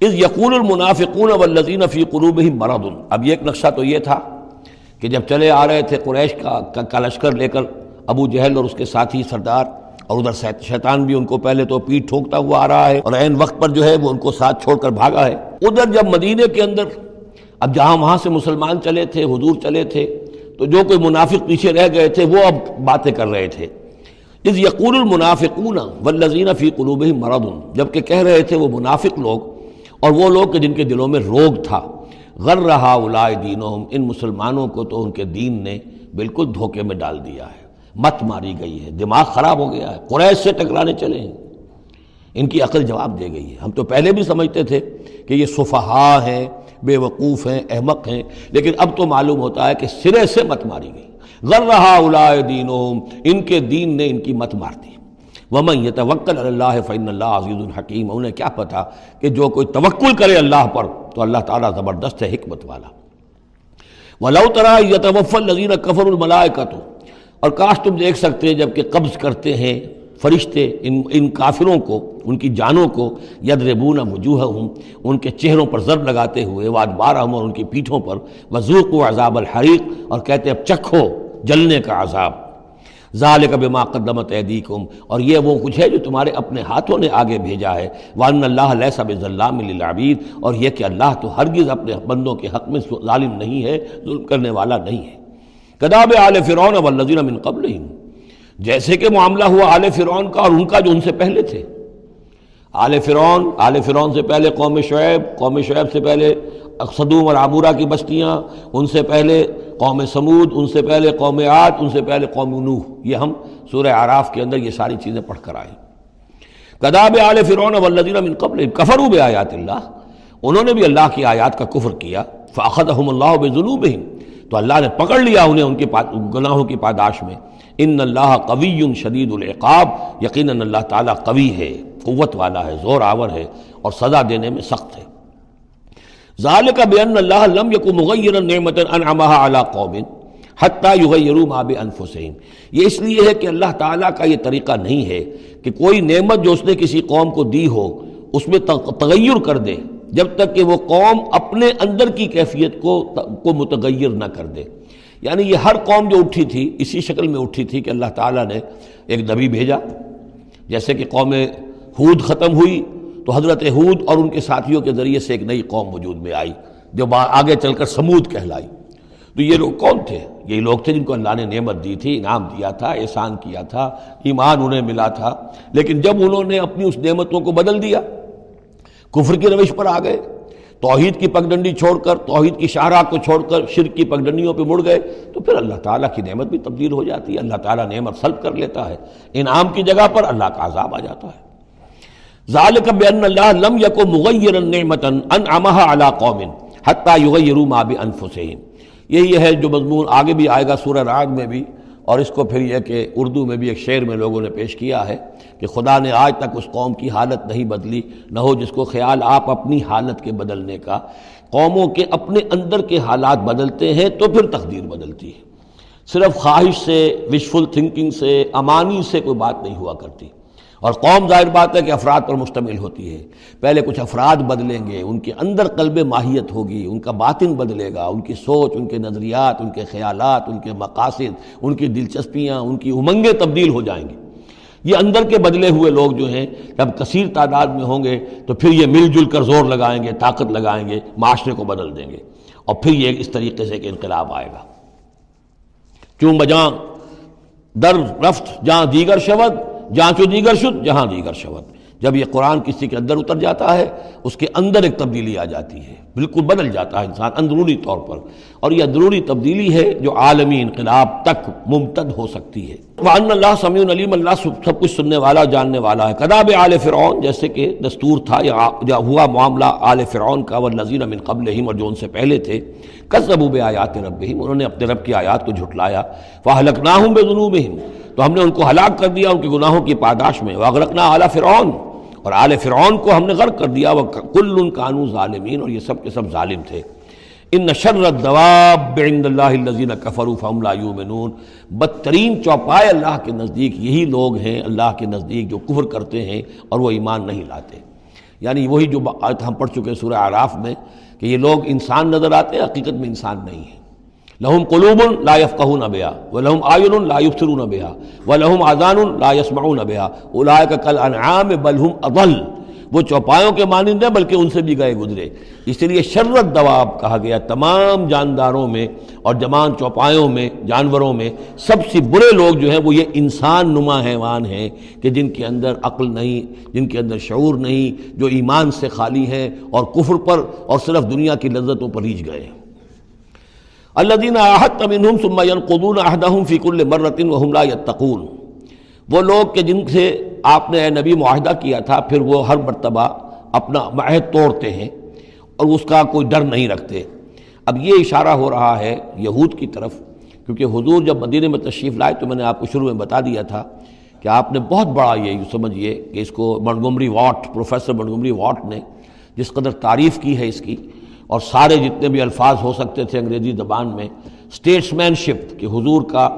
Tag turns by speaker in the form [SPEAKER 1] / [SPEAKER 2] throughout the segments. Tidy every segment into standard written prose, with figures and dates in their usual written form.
[SPEAKER 1] اذ یقول المنافقون والذین فی قلوبہم مرض، اب یہ ایک نقشہ تو یہ تھا کہ جب چلے آ رہے تھے قریش کا لشکر لے کر ابو جہل اور اس کے ساتھی سردار، اور ادھر شیطان بھی ان کو پہلے تو پیٹھ ٹھوکتا ہوا آ رہا ہے اور عین وقت پر جو ہے وہ ان کو ساتھ چھوڑ کر بھاگا ہے۔ ادھر جب مدینے کے اندر اب جہاں وہاں سے مسلمان چلے تھے، حضور چلے تھے، تو جو کوئی منافق پیچھے رہ گئے تھے وہ اب باتیں کر رہے تھے۔ اذ یقول المنافقون والذین فی قلوبہم مرض، جبکہ کہہ رہے تھے وہ منافق لوگ اور وہ لوگ کہ جن کے دلوں میں روگ تھا، غر ہؤلاء دینہم، ان مسلمانوں کو تو ان کے دین نے بالکل دھوکے میں ڈال دیا ہے، مت ماری گئی ہے، دماغ خراب ہو گیا ہے، قریش سے ٹکرانے چلے ہیں، ان کی عقل جواب دے گئی ہے۔ ہم تو پہلے بھی سمجھتے تھے کہ یہ سفہاء ہیں، بے وقوف ہیں، احمق ہیں، لیکن اب تو معلوم ہوتا ہے کہ سرے سے مت ماری گئی۔ غر ہؤلاء دینہم، ان کے دین نے ان کی مت مار دی۔ ومن یتوکل علی اللہ فإن اللہ عزیز حکیم، انہیں کیا پتا کہ جو کوئی توکل کرے اللہ پر تو اللہ تعالیٰ زبردست ہے، حکمت والا۔ وَلَوْ تَرَىٰ يَتَوَفَّى الَّذِينَ كَفَرُوا الْمَلَائِكَةُ، اور کاش تم دیکھ سکتے جب کہ قبض کرتے ہیں فرشتے ان کافروں کو، ان کی جانوں کو، یضربون وجوہہم، ان کے چہروں پر ضرب لگاتے ہوئے، وادبارہم، اور ان کی پیٹھوں پر، وذوقوا عذاب الحریق، اور کہتے اب چکھو جلنے کا عذاب، ذالک بما قدمت ایدیکم، اور یہ وہ کچھ ہے جو تمہارے اپنے ہاتھوں نے آگے بھیجا ہے، وان اللہ لیس بظلام للعبید، اور یہ کہ اللہ تو ہرگز اپنے بندوں کے حق میں ظالم نہیں ہے، ظلم کرنے والا نہیں ہے۔ کداب آل فرعون والذین من قبلہم، جیسے کہ معاملہ ہوا آل فرعون کا اور ان کا جو ان سے پہلے تھے۔ آل فرعون سے پہلے قوم شعیب سے پہلے صدوم اور عمورہ کی بستیاں، ان سے پہلے قوم سمود، ان سے پہلے قوم عاد، ان سے پہلے قوم نوح، یہ ہم سورہ اعراف کے اندر یہ ساری چیزیں پڑھ کر آئے۔ کداب آل فرعون والذین من قبلہم کفروا بآیات اللہ، انہوں نے بھی اللہ کی آیات کا کفر کیا، فأخذہم اللہ بذنوبہم، تو اللہ نے پکڑ لیا انہیں ان کے گناہوں کی پاداش میں۔ ان اللہ قوی شدید العقاب، یقیناً اللہ تعالیٰ قوی ہے، قوت والا ہے، زور آور ہے، اور سزا دینے میں سخت ہے۔ ذالک بان اللہ لم یکن مغیرا نعمۃ انعمها علی قوم حتی یغیروا ما بانفسہم، یہ اس لیے ہے کہ اللہ تعالیٰ کا یہ طریقہ نہیں ہے کہ کوئی نعمت جو اس نے کسی قوم کو دی ہو اس میں تغیر کر دے جب تک کہ وہ قوم اپنے اندر کی کیفیت کو متغیر نہ کر دے۔ یعنی یہ ہر قوم جو اٹھی تھی اسی شکل میں اٹھی تھی کہ اللہ تعالیٰ نے ایک نبی بھیجا، جیسے کہ قوم ہود ختم ہوئی تو حضرت ہود اور ان کے ساتھیوں کے ذریعے سے ایک نئی قوم وجود میں آئی جو آگے چل کر سمود کہلائی۔ تو یہ لوگ کون تھے؟ یہ لوگ تھے جن کو اللہ نے نعمت دی تھی، انعام دیا تھا، احسان کیا تھا، ایمان انہیں ملا تھا، لیکن جب انہوں نے اپنی اس نعمتوں کو بدل دیا، کفر کی روش پر آ گئے، توحید کی پگڈنڈی چھوڑ کر، توحید کی شاہراہ کو چھوڑ کر شرک کی پگڈنڈیوں پہ مڑ گئے، تو پھر اللہ تعالیٰ کی نعمت بھی تبدیل ہو جاتی ہے، اللہ تعالیٰ نعمت سلب کر لیتا ہے، انعام کی جگہ پر اللہ کا عذاب آ جاتا ہے۔ ذالک بان اللہ لم یکن مغیرا نعمۃ انعمها علی قوم حتی یغیروا ما بانفسہم، یہی ہے جو مضمون آگے بھی آئے گا سورہ رعد میں بھی، اور اس کو پھر یہ کہ اردو میں بھی ایک شعر میں لوگوں نے پیش کیا ہے کہ خدا نے آج تک اس قوم کی حالت نہیں بدلی، نہ ہو جس کو خیال آپ اپنی حالت کے بدلنے کا۔ قوموں کے اپنے اندر کے حالات بدلتے ہیں تو پھر تقدیر بدلتی ہے، صرف خواہش سے، وشفل تھنکنگ سے، امانی سے کوئی بات نہیں ہوا کرتی۔ اور قوم ظاہر بات ہے کہ افراد پر مشتمل ہوتی ہے، پہلے کچھ افراد بدلیں گے، ان کے اندر قلب ماہیت ہوگی، ان کا باطن بدلے گا، ان کی سوچ، ان کے نظریات، ان کے خیالات، ان کے مقاصد، ان کی دلچسپیاں، ان کی امنگیں تبدیل ہو جائیں گی۔ یہ اندر کے بدلے ہوئے لوگ جو ہیں جب کثیر تعداد میں ہوں گے تو پھر یہ مل جل کر زور لگائیں گے، طاقت لگائیں گے، معاشرے کو بدل دیں گے، اور پھر یہ اس طریقے سے کہ انقلاب آئے گا۔ چون بجاں در رفت جہاں دیگر شود، جہاں چو دیگر شد جہاں دیگر شود، جب یہ قرآن کسی کے اندر اتر جاتا ہے اس کے اندر ایک تبدیلی آ جاتی ہے، بالکل بدل جاتا ہے انسان اندرونی طور پر، اور یہ اندرونی تبدیلی ہے جو عالمی انقلاب تک ممتد ہو سکتی ہے۔ وَأَنَّ اللَّهَ سَمِيعٌ عَلِيمٌ، اللہ سب کچھ سننے والا، جاننے والا ہے۔ کداب آل فرعون، جیسے کہ دستور تھا یا ہوا معاملہ آل فرعون کا، والذین من قبلہم، اور جو ان سے پہلے تھے، کذبوا بآیات ربہم، انہوں نے اپنے رب کی آیات کو جھٹلایا، فأہلکناہم بذنوبہم، تو ہم نے ان کو ہلاک کر دیا ان کے گناہوں کی پاداش میں، واغرقنا آل فرعون، اور آل فرعون کو ہم نے غرق کر دیا، وکل کانوا ظالمین، اور یہ سب کے سب ظالم تھے۔ ان شر الدواب عند اللہ الذین کفروا فہم لا یؤمنون، بدترین چوپائے اللہ کے نزدیک یہی لوگ ہیں، اللہ کے نزدیک جو کفر کرتے ہیں اور وہ ایمان نہیں لاتے۔ یعنی وہی جو آیت ہم پڑھ چکے سورہ اعراف میں کہ یہ لوگ انسان نظر آتے ہیں، حقیقت میں انسان نہیں ہیں۔ لہم قلوب لا یفقہون بہا ولہم اعین لا یبصرون بہا ولہم آذان لا یسمعون بہا اولئک کالانعام بل ہم اضل، وہ چوپایوں کے مانند ہیں بلکہ ان سے بھی گئے گزرے۔ اس لیے شرت دواب کہا گیا، تمام جانداروں میں اور جمان چوپایوں میں، جانوروں میں سب سے برے لوگ جو ہیں وہ یہ انسان نما حیوان ہیں کہ جن کے اندر عقل نہیں، جن کے اندر شعور نہیں، جو ایمان سے خالی ہیں اور کفر پر اور صرف دنیا کی لذتوں پر ریجھ گئے۔ الذین عاہدت منہم ثم ینقضون عہدہم فی کل مرۃ وہم لا یتقون، وہ لوگ کہ جن سے آپ نے اے نبی معاہدہ کیا تھا پھر وہ ہر مرتبہ اپنا عہد توڑتے ہیں اور اس کا کوئی ڈر نہیں رکھتے۔ اب یہ اشارہ ہو رہا ہے یہود کی طرف، کیونکہ حضور جب مدینے میں تشریف لائے تو میں نے آپ کو شروع میں بتا دیا تھا کہ آپ نے بہت بڑا یہ سمجھیے کہ اس کو Montgomery what, professor Montgomery what نے جس قدر تعریف کی ہے اس کی، اور سارے جتنے بھی الفاظ ہو سکتے تھے انگریزی زبان میں، اسٹیٹس مین شپ کہ حضور کا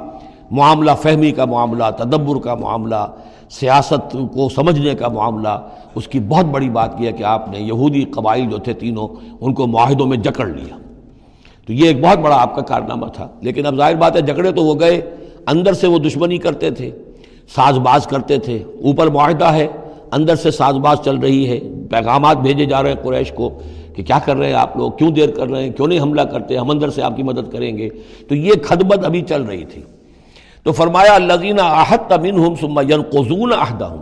[SPEAKER 1] معاملہ، فہمی کا معاملہ، تدبر کا معاملہ، سیاست کو سمجھنے کا معاملہ، اس کی بہت بڑی بات یہ ہے کہ آپ نے یہودی قبائل جو تھے تینوں ان کو معاہدوں میں جکڑ لیا۔ تو یہ ایک بہت بڑا آپ کا کارنامہ تھا، لیکن اب ظاہر بات ہے جکڑے تو وہ گئے، اندر سے وہ دشمنی کرتے تھے، ساز باز کرتے تھے۔ اوپر معاہدہ ہے، اندر سے ساز باز چل رہی ہے، پیغامات بھیجے جا رہے ہیں قریش کو کہ کیا کر رہے ہیں آپ لوگ، کیوں دیر کر رہے ہیں، کیوں نہیں حملہ کرتے، ہم اندر سے آپ کی مدد کریں گے۔ تو یہ کھدبد ابھی چل رہی تھی۔ تو فرمایا الذین عاہدت منہم ثم ینقضون عہدہم،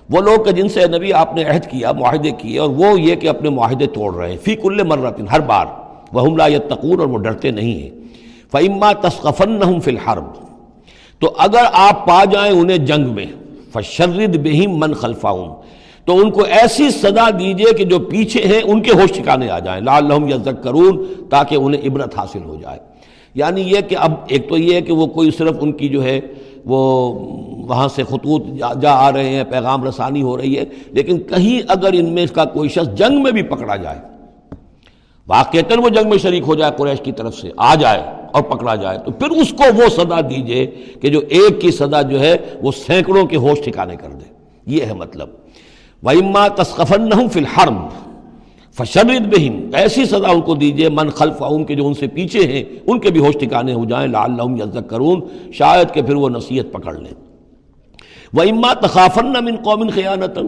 [SPEAKER 1] وہ لوگ کہ جن سے نبی آپ نے عہد کیا، معاہدے کیے، اور وہ یہ کہ اپنے معاہدے توڑ رہے ہیں، فی کل مرۃ، ہر بار، وہم لا یتقون، اور وہ ڈرتے نہیں ہیں۔ فإما تثقفنہم فی الحرب، تو اگر آپ پا جائیں انہیں جنگ میں، فشرد بہم من خلفہم، تو ان کو ایسی سزا دیجئے کہ جو پیچھے ہیں ان کے ہوش ٹھکانے آ جائیں، لعلہم یذکرون، تاکہ انہیں عبرت حاصل ہو جائے۔ یعنی یہ کہ اب ایک تو یہ ہے کہ وہ کوئی صرف ان کی جو ہے وہ وہاں سے خطوط جا آ رہے ہیں، پیغام رسانی ہو رہی ہے، لیکن کہیں اگر ان میں کا کوئی شخص جنگ میں بھی پکڑا جائے، واقعتاً وہ جنگ میں شریک ہو جائے، قریش کی طرف سے آ جائے اور پکڑا جائے، تو پھر اس کو وہ سزا دیجئے کہ جو ایک کی سزا جو ہے وہ سینکڑوں کے ہوش ٹھکانے کر دے۔ یہ ہے مطلب۔ وَإِمَّا تَثْقَفَنَّهُمْ فِي الْحَرْبِ فَشَرِّدْ بِهِمْ، ایسی سزا ان کو دیجئے من خلفہم کے جو ان سے پیچھے ہیں ان کے بھی ہوش ٹھکانے ہو جائیں، لعلہم یذکرون، شاید کہ پھر وہ نصیحت پکڑ لیں۔ وَإِمَّا تَخَافَنَّ مِنْ قَوْمٍ خِيَانَةً،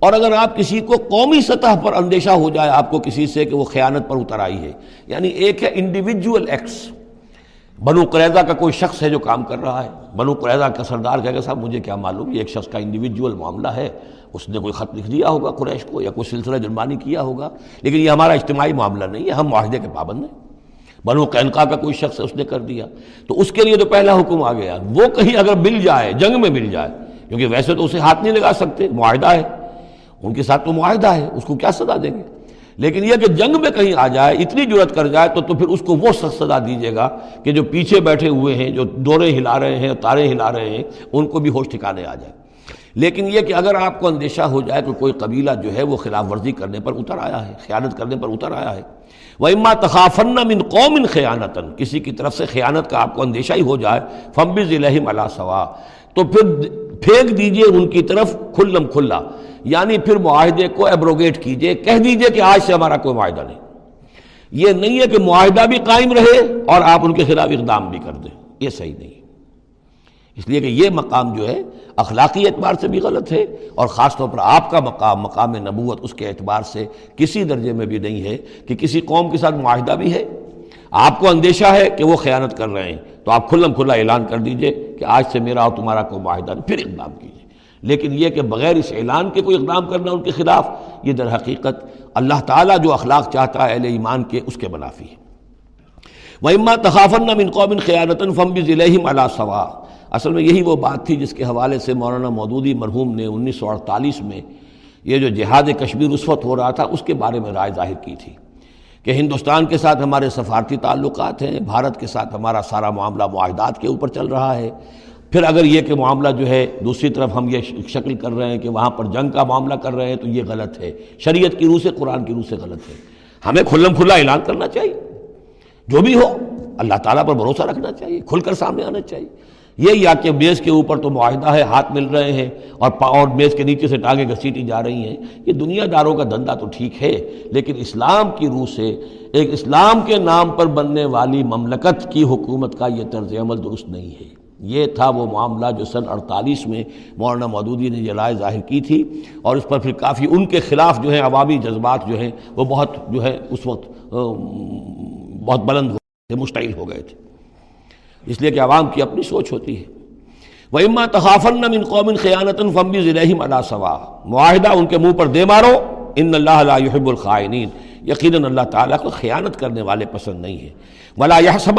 [SPEAKER 1] اور اگر آپ کسی کو قومی سطح پر اندیشہ ہو جائے آپ کو کسی سے کہ وہ خیانت پر اتر آئی ہے، یعنی ایک ہے انڈیویجول ایکٹس، بنو قریظہ کا کوئی شخص ہے جو کام کر رہا ہے، بنو قریظہ کا سردار کہے گا صاحب مجھے کیا معلوم، یہ ایک شخص کا انڈیویجول معاملہ ہے، اس نے کوئی خط لکھ دیا ہوگا قریش کو یا کوئی سلسلہ جرمانی کیا ہوگا، لیکن یہ ہمارا اجتماعی معاملہ نہیں ہے، ہم معاہدے کے پابند ہیں۔ بنو قینقاع کا کوئی شخص ہے اس نے کر دیا، تو اس کے لیے تو پہلا حکم آ گیا، وہ کہیں اگر مل جائے، جنگ میں مل جائے، کیونکہ ویسے تو اسے ہاتھ نہیں لگا سکتے، معاہدہ ہے ان کے ساتھ، تو معاہدہ ہے، اس کو کیا سزا دیں گے، لیکن یہ کہ جنگ میں کہیں آ جائے، اتنی جرأت کر جائے تو پھر اس کو وہ سخت سزا دیجیے گا کہ جو پیچھے بیٹھے ہوئے ہیں، جو ڈورے ہلا رہے ہیں، تارے ہلا رہے ہیں، ان کو بھی ہوش ٹھکانے آ جائے۔ لیکن یہ کہ اگر آپ کو اندیشہ ہو جائے کہ کوئی قبیلہ جو ہے وہ خلاف ورزی کرنے پر اتر آیا ہے، خیانت کرنے پر اتر آیا ہے، وَإِمَّا تَخَافَنَّ مِنْ قَوْمٍ خِيَانَةً، کسی کی طرف سے خیانت کا آپ کو اندیشہ ہی ہو جائے، فَانبِذْ إِلَيْهِمْ عَلَىٰ سَوَاءٍ، تو پھر پھینک دیجئے ان کی طرف کھلم کھلا، یعنی پھر معاہدے کو ایبروگیٹ کیجئے، کہہ دیجئے کہ آج سے ہمارا کوئی معاہدہ نہیں۔ یہ نہیں ہے کہ معاہدہ بھی قائم رہے اور آپ ان کے خلاف اقدام بھی کر دیں، یہ صحیح نہیں ہے، اس لیے کہ یہ مقام جو ہے اخلاقی اعتبار سے بھی غلط ہے، اور خاص طور پر آپ کا مقام، مقام نبوت، اس کے اعتبار سے کسی درجے میں بھی نہیں ہے کہ کسی قوم کے ساتھ معاہدہ بھی ہے، آپ کو اندیشہ ہے کہ وہ خیانت کر رہے ہیں، تو آپ کھلم کھلا اعلان کر دیجئے کہ آج سے میرا اور تمہارا کوئی معاہدہ نہیں، پھر اقدام کیجئے۔ لیکن یہ کہ بغیر اس اعلان کے کوئی اقدام کرنا ان کے خلاف، یہ در حقیقت اللہ تعالیٰ جو اخلاق چاہتا ہے اہل ایمان کے، اس کے منافی ہے۔ وَإِمَّا تَخَافَنَّ مِنْ قَوْمٍ خِيَانَةً فَانبِذْ إِلَيْهِمْ عَلَىٰ سَوَاءٍ، اصل میں یہی وہ بات تھی جس کے حوالے سے مولانا مودودی مرحوم نے 1948 میں یہ جو جہاد کشمیر اس وقت ہو رہا تھا اس کے بارے میں رائے ظاہر کی تھی کہ ہندوستان کے ساتھ ہمارے سفارتی تعلقات ہیں، بھارت کے ساتھ ہمارا سارا معاملہ معاہدات کے اوپر چل رہا ہے، پھر اگر یہ کہ معاملہ جو ہے دوسری طرف ہم یہ شکل کر رہے ہیں کہ وہاں پر جنگ کا معاملہ کر رہے ہیں تو یہ غلط ہے، شریعت کی روح سے، قرآن کی روح سے غلط ہے۔ ہمیں کھلم کھلا اعلان کرنا چاہیے، جو بھی ہو اللہ تعالیٰ پر بھروسہ رکھنا چاہیے، کھل کر سامنے آنا چاہیے۔ یہ یا کہ میز کے اوپر تو معاہدہ ہے، ہاتھ مل رہے ہیں اور میز کے نیچے سے ٹانگیں گھسیٹی جا رہی ہیں، یہ دنیا داروں کا دھندا تو ٹھیک ہے، لیکن اسلام کی روح سے ایک اسلام کے نام پر بننے والی مملکت کی حکومت کا یہ طرز عمل درست نہیں ہے۔ یہ تھا وہ معاملہ جو سن 48 میں مولانا مودودی نے یہ رائے ظاہر کی تھی، اور اس پر پھر کافی ان کے خلاف جو ہیں عوامی جذبات جو ہیں وہ بہت جو ہے اس وقت بہت بلند ہو گئے تھے، مشتعل ہو گئے تھے، اس لیے کہ عوام کی اپنی سوچ ہوتی ہے۔ وَإِمَّا تَخَافَنَّ مِنْ قَوْمٍ خِيَانَةً فَانبِذْ إِلَيْهِمْ عَلَىٰ سَوَاءٍ، معاہدہ ان کے منہ پر دے مارو، ان اللہ لا يحب الخائنین، یقیناً اللہ تعالیٰ کو خیانت کرنے والے پسند نہیں ہے۔ وَلَا يَحْسَبَنَّ